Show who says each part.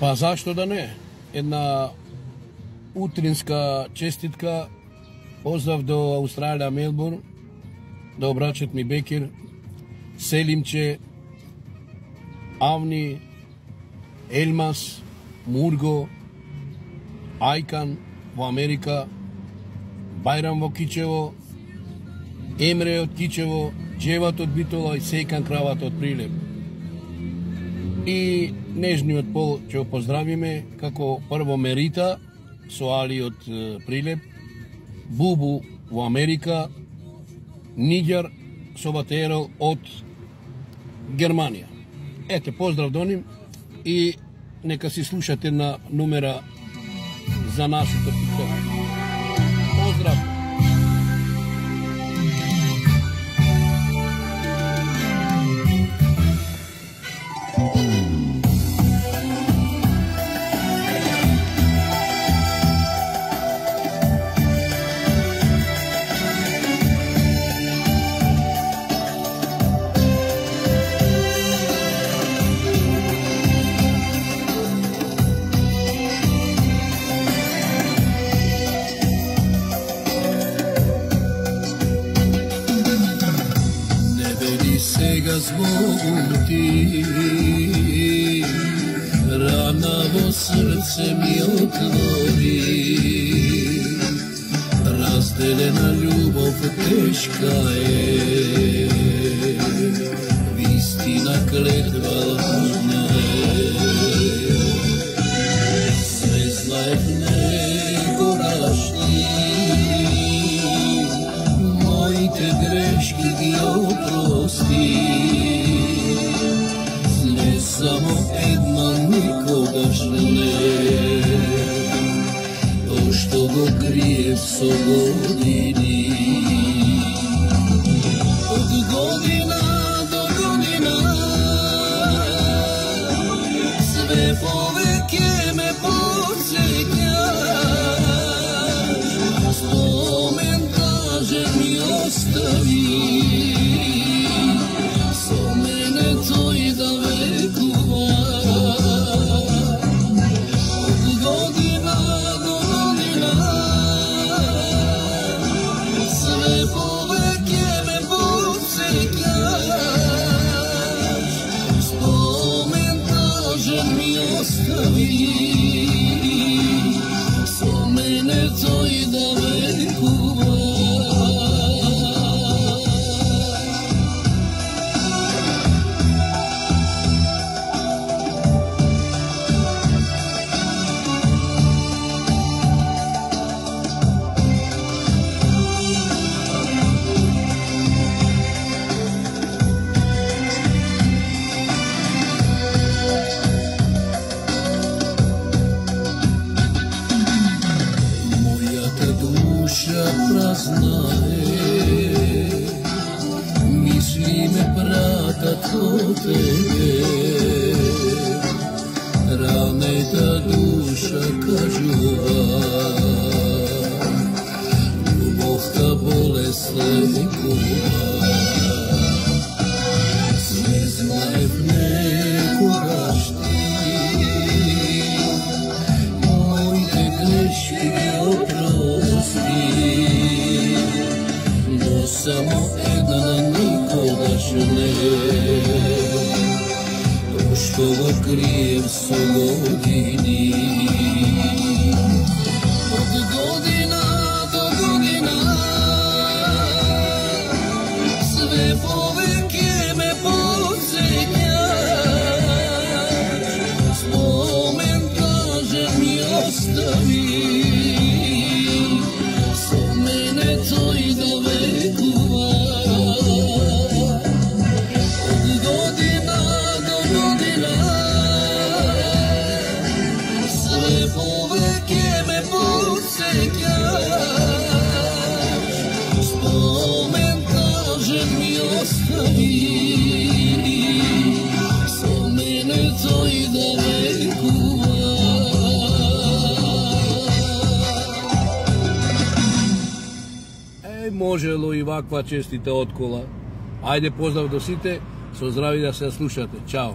Speaker 1: Па зашто да не? Една утринска честитка, поздрав до Австралија, Мелбурн, до брачот ми Бекир, Селимче, Авни, Елмас, Мурго, Ајкан во Америка, Бајрам во Кичево, Емре од Кичево, Джеват од Битола и Сејкан Крават од Прилеп. И нежниот пол ќе го поздравиме како прво Мерита со Али од Прилеп, Бубу во Америка, Нигер со Батеро од Германија. Ете, поздрав до ним и нека си слушате на номера за нашето питание. Поздрав!
Speaker 2: Сега збогу ти, рана во срце ми отвори. Разделена љубов тешка е, вистина клетва лажна е. Све знаев не го рашни, моите грешки ги опрости. Не само една никогаш не, то што го криев со години. Од година до година све повеќе ме потсеќаш. Спомен кажем ми остави, со мене тој да векува. Од година до година све повеќе ме потсеќаш. Спомен кажем ми остави, со мене тој да векува. Празна е, мисли ме пратат во тебе. Ранета душа кажува, љубовта болест лекува. Све знаев некогаш ти, моите грешки ги опрости. Но само една никогаш не, то што го крием со години. Од година до година све повеќе ме потсеќаш. Спомен кажем ми остави, со мене тој да векува. Од година до година све повеќе ме потсеќаш. Спомен кажем ми остави, со мене тој да векува.
Speaker 1: Можело и ваква честита откола. Ајде, поздрав до сите, со здрави да се слушате. Чао!